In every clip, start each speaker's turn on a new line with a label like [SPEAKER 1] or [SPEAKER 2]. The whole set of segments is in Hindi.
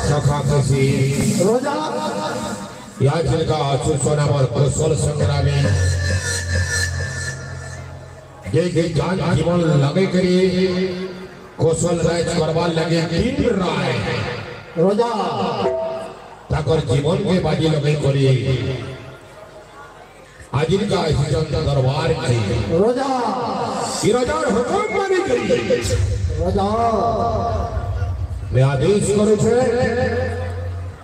[SPEAKER 1] सखा खुशी
[SPEAKER 2] रोजा
[SPEAKER 1] या जिनका सुसोना और कौशल संग्रामी ये जान जीवन लगे करी कौशल राज करवा लगे दिन राय
[SPEAKER 2] रोजा
[SPEAKER 1] ताकर जीवन के बाजी लगे करी आज इनका दरबार की
[SPEAKER 2] रोजा
[SPEAKER 1] रोजा हुकुम मानी गई
[SPEAKER 2] रोजा
[SPEAKER 1] मैं आदेश करू छे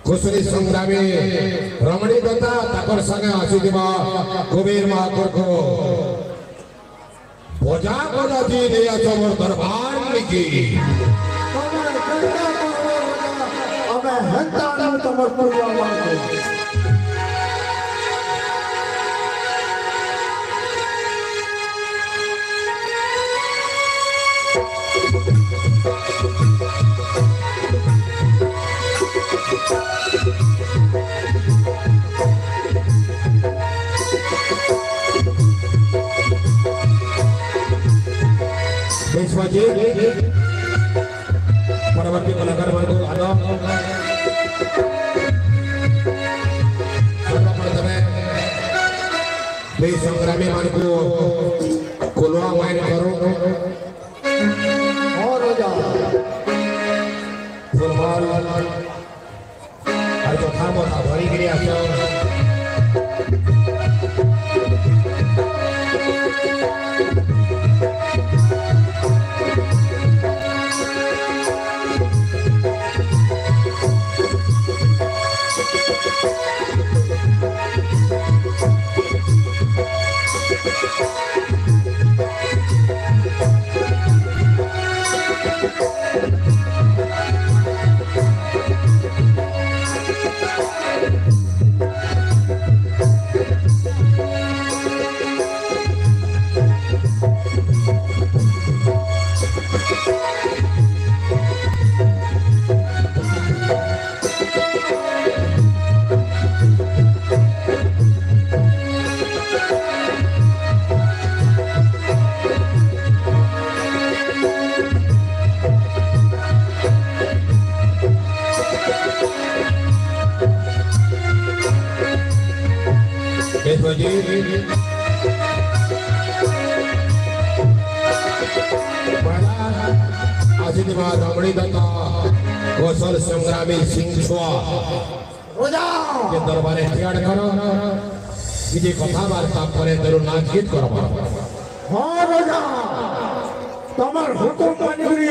[SPEAKER 1] कुशली संग्रामी रमणी दत्ता ताकर संगे आसीदिबा कुबेर महाकुर को बोझा बोझा दी दिया चोर दरबार की
[SPEAKER 2] अबे हंता न तमर पुरवा मार
[SPEAKER 1] जी परवर्ती कलाकार वर्ग आदो बे संग्रामी मान को कोलवा माइन करो
[SPEAKER 2] और रोजा
[SPEAKER 1] फुटबॉल और जो था वो था भरी गिरी आछो रमणी दत्ता कौशल संग्रामी सिंह छुआ दरबारे तैयार करो किसी कथबार्ता करे तेरू नाच गीत करो
[SPEAKER 2] हाँ रोजा तमर हुकुम मानिगरी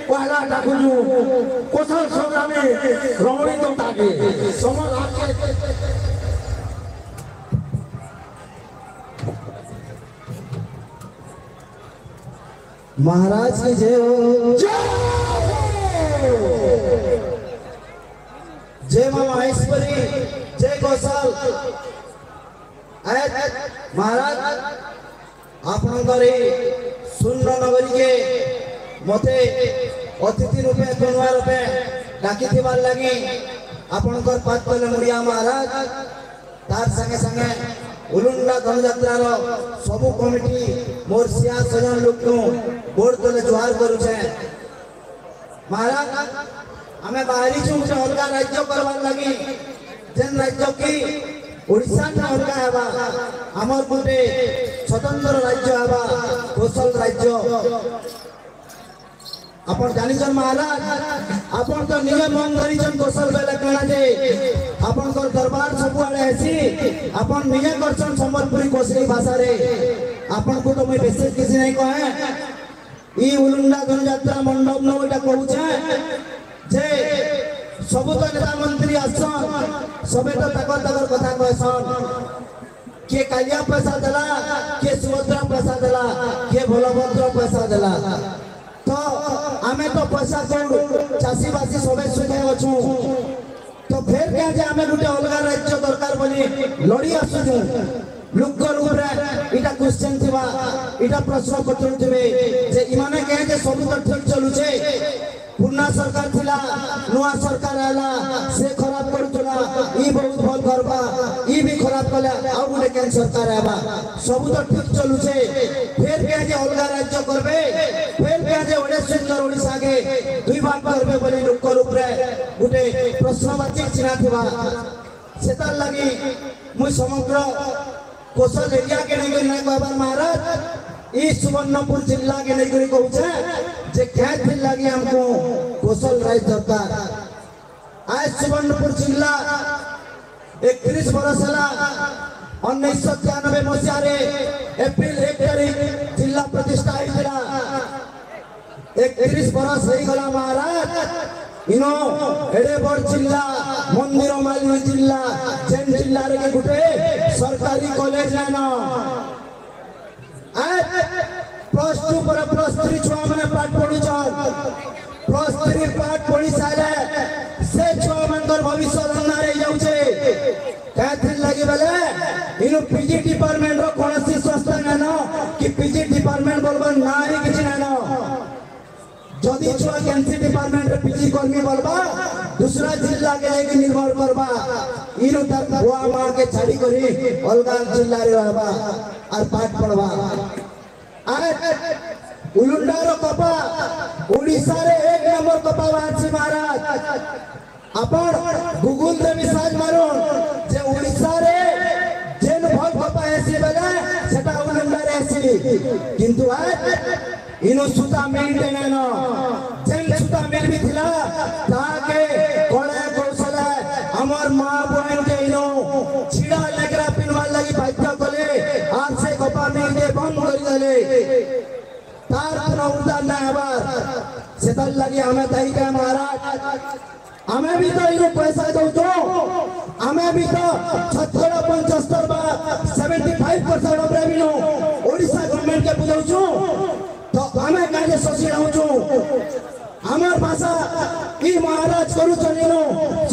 [SPEAKER 2] पहला डाकुजु कौशल संग्रामी रमणी दत्ता के समर आके महाराज की जय हो जय मां महेश्वरी जय कौशल महाराज आपनकर शून्य नगरी के मते अतिथि रूपे कनुआ रूपे डाकी लगी आपनकर पात तले मुड़िया महाराज तार संगे संगे उलुंडा धनयात्रार सबु कमिटी मोर सिया सजन लोक बोर्ड तले जुहार करुछे महाराज हमें बाहरी छु अलग राज्य करवार लगी जेन राज्य की ओडिशा न अलग हेबा हमर गुटे स्वतंत्र राज्य हेबा कौशल राज्य अपन जानिछन महाराज अपन तो निजे मन धरिछन कौशल बेले कणा जे अपन को दरबार सब आले हेसी अपन निजे करछन संबलपुरी कोसली भाषा रे अपन को तो मैं विशेष किसी नहीं कहे ई उलुंडा धनयात्रा मंडप न ओटा कहूछे जे सब तो नेता मंत्री आसन सबे तो तकर कथा कहसन के कालिया पैसा देला के सुभद्रा पैसा देला के बलभद्र पैसा देला तो आमे तो पैसा कोड चासी बासी सबे सुने अछु तो फिर क्या जे आमे गुटे अलग राज्य दरकार बोली लड़ी आसु लोकर ऊपर इटा क्वेश्चन थिबा इटा प्रश्न पत्र थिबे जे इमाने कहे जे सब तो ठीक चलु छे पुरना सरकार थिला नुआ सरकार आला से खराब करतला ई बहुत भल करबा ई भी खराब कले आ गुटे केन सरकार आबा सब तो ठीक चलु छे फिर के जे अलग राज्य करबे फिर के जे ओडे सुंदर ओडिसा के दुई भाग करबे बोली लोकर ऊपर गुटे प्रश्नवाची चिन्ह थिबा सेतार लगी मुई समग्र कौशल एरिया के नहीं कहबार महाराज ई सुवर्णपुर जिला के नहीं कहूचे जे क्या लगी हमको कौशल राइज दरकार आज सुवर्णपुर जिला 31 बरस है 1993 मसीह एप्रिल 1 तारीख जिला प्रतिष्ठा होता 31 बरस हो गला महाराज इनो एडे बड़ जिला मंदिर मालिनी जिला जेन जिला रे गुटे सरकारी कॉलेज लाइन आज +2 पर +3 छुआ मैंने पाठ पढ़ी +3 पाठ पढ़ी सारे से छुआ मनकर भविष्य अंधारे जाउछे काथि लागि बेले इनो पीजी डिपार्टमेंट रो कोनसी संस्था नानो कि पीजी डिपार्टमेंट बोलबा नाही किछि नानो जदि छुआ केंसी डिपार्टमेंट रे पीजी कर्मी बोलबा दूसरा जिला के लेके निर्भर करबा इनो तर बुआ मार के छाड़ी करी अलगा जिला रे रहबा और पाठ पढ़बा आज उलुंडारो कपा ओडिसा रे 1 नंबर कपा वाची महाराज अपन गूगल रे भी सर्च मारो जे ओडिसा रे जेन भल कपा एसी बेले सेटा उलुंडा रे एसी किंतु आज इनो सुता मिलते न जेन सुता मिल भी थिला ताके कोळे कौशल हमर मां बहन के इनो छिड़ा लेकरा पिनवा लगी बाध्य कले आज से कपा मिलते बंद कर देले तार पुनः उदार ना हबार सेतल लगी हमें तई के महाराज हमें भी तो इनो पैसा दो हमें भी तो 75 बा 75% ऑफ रेवेन्यू ओडिशा गवर्नमेंट के बुझाउ छु तो हमें काजे सोची रहू छु हमर भाषा ई महाराज करू चलिनो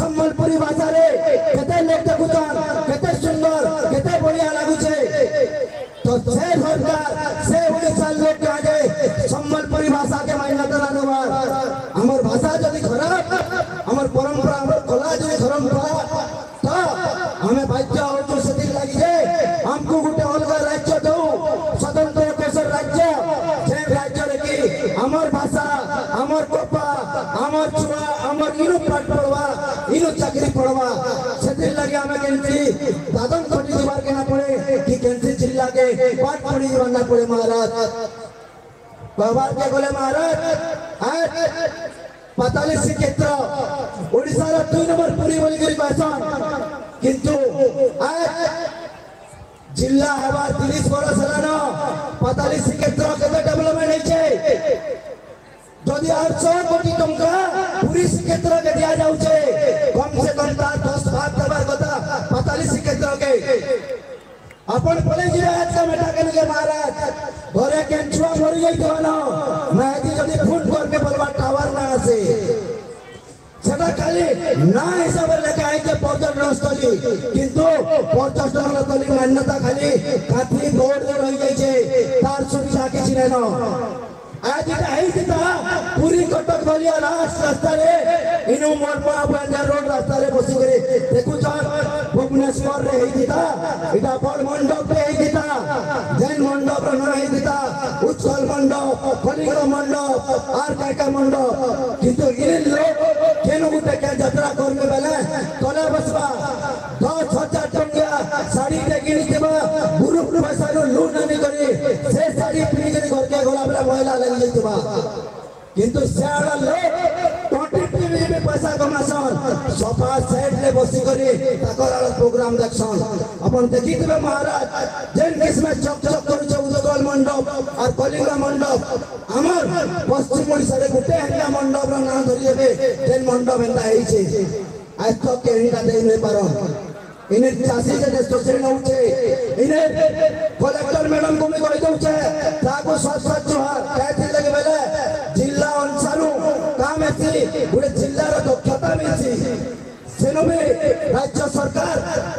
[SPEAKER 2] सम्बलपुरी भाषा रे केते लोग देखुछन केते सुंदर केते बढ़िया लागु छे तो से सरकार से ओडिशा लोग के आगे सम्बलपुरी भाषा के मान्यता ना देबा हमर भाषा यदि खराब हमर परंपरा हमर कला यदि खराब तो हमें बाध्य हो तो सेति लागि जे हमको गुटे अलग राज्य दो स्वतंत्र केसर राज्य जे राज्य रे की हमर भाषा हमर कोपा हमर छुआ हमर इनो पाठ पढ़वा इनो चाकरी पढ़वा सेति लागि हमें केंसी दादन कोटी दिवार के ना पड़े कि केंसी जिला के पाठ पढ़ी दिवाना पड़े महाराज बाबार के बोले महाराज आज 45 क्षेत्र ओडिसा रा 2 नंबर पूरी बोली गई भाषण किंतु आज जिला हवा 30 बरस हलानो 45 क्षेत्र केते डेवलपमेंट होई छे जदि 800 कोटी टंका पूरी क्षेत्र के दिया जाउ छे कम से कम 10 भाग देबार कथा 45 क्षेत्र के अपन कॉलेज रे आज का बेटा के लगे महाराज घरे के छुआ मरि जाई देवानो मैं जदि फोन करके बोलबा टावर ना आसे सेटा खाली ना हिसाब लेके आई के पर्यटन स्थली किंतु पर्यटन स्थली मान्यता खाली काठी बोर्ड रे रही जाई छे तार सुविधा किछि नै न आज इटा है था पूरी कटक बलिया रास्ता रे इनो मोरपा बंदर रोड रास्ता रे बसी करे देखु जान भुवनेश्वर रे है था इटा बड़ मंडप रे है था जैन मंडप रे न है था उत्कल मंडप कलिंग मंडप आर का मंडप किंतु इन लोग केनो गुटे के यात्रा करबे बेले तले बसबा 10,000 टंका साड़ी के किनी देबा गुरु पैसा रो लूट नहीं करी से साड़ी पिनी के घर के गोला बला महिला लग जइतबा किंतु सारा लोग टोटी में पैसा कमासन सोफा सेट ले बसी करी ताकर प्रोग्राम देखसन अपन देखि देबे महाराज जेन किस्म चक चक करू छ उदगल मंडप और कलिंग मंडप हमर पश्चिम ओडिसा रे गुटे हंगा मंडप रो नाम धरि देबे जेन मंडप एंदा हेइ छे आज तक के हिंगा दे नै पारो इने चासी के सोचले न उठे इने कलेक्टर मैडम को मैं कहि दउ छे ताको सच जोहार कहते लगे बेले जिला अनुसार काम एसी गुडे जिल्ला रो दक्षता मिछि सेनो में राज्य सरकार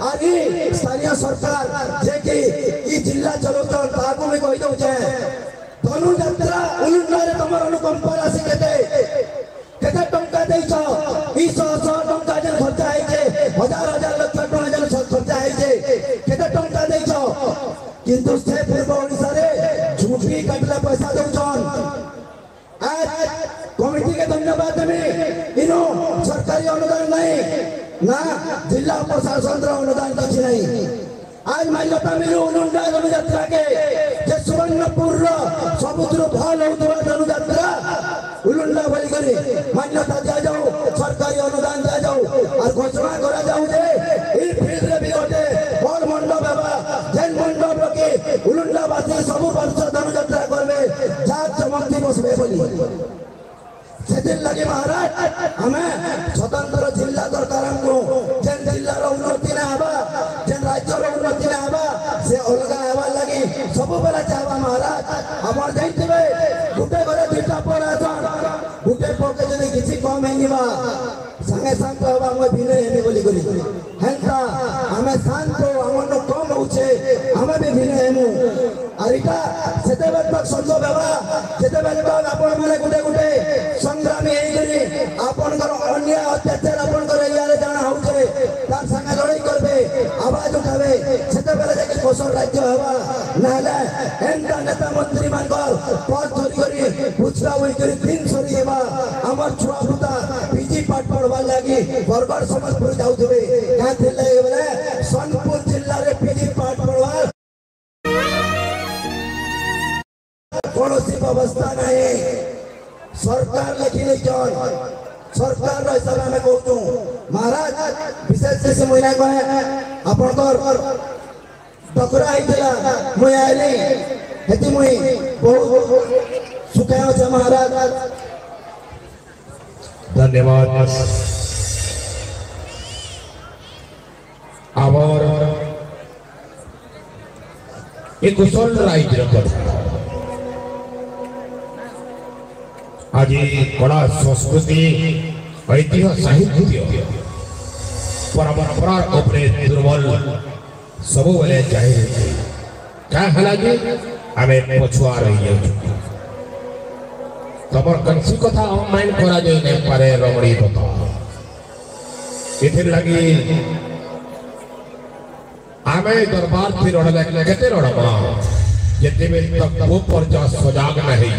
[SPEAKER 2] आदि स्थानीय सरकार जे कि ई जिला चलोतन ताको मैं कहि दउ छे धनु यात्रा उलुंडा रे तमर अनुकंपा राशि केते टंका देइछ ई 100 टंका जे खर्च आइ छे हजार लाख टंका खर्च आइ छे केते टंका देइछ किंतु से पूर्व ओडिसा रे झूठी काटला पैसा दउछन आज कमिटी के धन्यवाद देबे कोनो सरकारी अनुदान नहीं ना जिला प्रशासन अनुदान किसी नहीं। आज मान्यता मिलू उलुंडा धनुजात्रा के जे सुवर्णपुर सबुठ भल होता धनुजात्रा उलुंडा बोलिक मान्यता दि जाऊ सरकारी अनुदान दि जाऊ और घोषणा करा जाऊ जे ई फील्ड रे भी गोटे बड़ मंडप हेबा जेन मंडप के उलुंडावासी सब वर्ष धनुजात्रा करबे जात चमकती बसबे बोली से लगे महाराज हमें स्वतंत्र जिला दरकार हमको जेन जिलार उन्नति ना हवा जेन राज्यर उन्नति ना हवा से अलग हवा लगी सब बेला चाहवा महाराज हमर जाइतबे गुटे घरे दुटा पर आसन गुटे पके जने किछि कम हेनिबा संगे संग हवा हम भिने हेनी बोली बोली हेंता हमें शांत हमन कम होछे हमें भी भिने हेमु आरिका सेते बेल तक संजो बाबा सेते बेल तक आपण माने गुटे गुटे संग्रामी हेगरी आपनकर अन्याय अत्याचार आपनकर यारे जाना होउछे तार संगे लड़ाई करबे आवाज उठाबे सेते बेले जाके कोसर राज्य हवा नाले एंटा नेता मंत्री मानकर पद चोरी करी बुचरा होई करी दिन सरी हेबा हमर छुआ पुता पीजी पाठ पढ़वा लागी बरगढ़ समस्तपुर जाउथबे का थिले बेले सोनपुर जिल्ला रे पीजी पाठ पढ़वा कौनसी व्यवस्था नहीं सरकार लिखिले जन सरकार हिसाब में कहूँ महाराज विशेष से महिला कहे आपनकर डकरा होता मुई आइली हेती मुई बहुत सुखाय छे महाराज।
[SPEAKER 1] धन्यवाद। आवर एक कुशल राज्य आज कला संस्कृति ऐतिह्य साहित्य परंपरा उपरे दुर्बल सब बेले चाहिए क्या हालांकि आमे पछुआ रही जाऊ तमर कनसी कथा ऑनलाइन करा जाई नै पारे रमणी कथा इथे लगी आमे दरबार थी रडले केते रडमा जते में तक वो परजा सजाग नहीं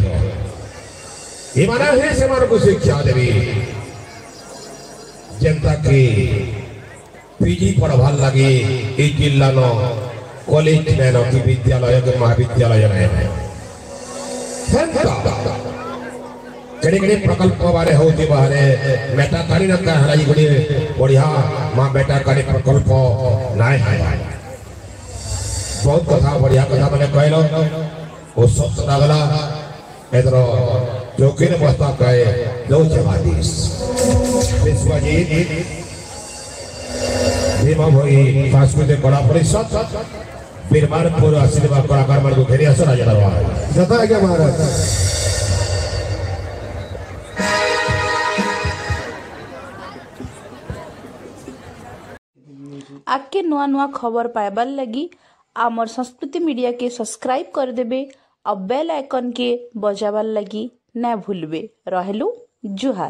[SPEAKER 1] ये माना है से मार को शिक्षा देवी जनता की पीजी पढ़वा लगे ए जिला नो कॉलेज में नो की विद्यालय के महाविद्यालय में कड़े प्रकल्प बारे होती बारे बेटा काली न का हलाई गुडी बढ़िया मां बेटा काली प्रकल्प नाय है बहुत कथा बढ़िया कथा मैंने कहलो ओ सब लागला एदरो जोकिन बस्ता कहे दो जवादीस विश्वजीत भीमा भई सांस्कृतिक कला परिषद बीरमानपुर आशीर्वाद कलाकार मान को घेरी आसो राजा दरबार जता के महाराज
[SPEAKER 3] आके नुआ नुआ खबर पाइबार लगी आमर संस्कृति मीडिया के सब्सक्राइब कर देबे और बेल आइकन के बजाबार लगी ना भूलबे। रहेलु जुहार।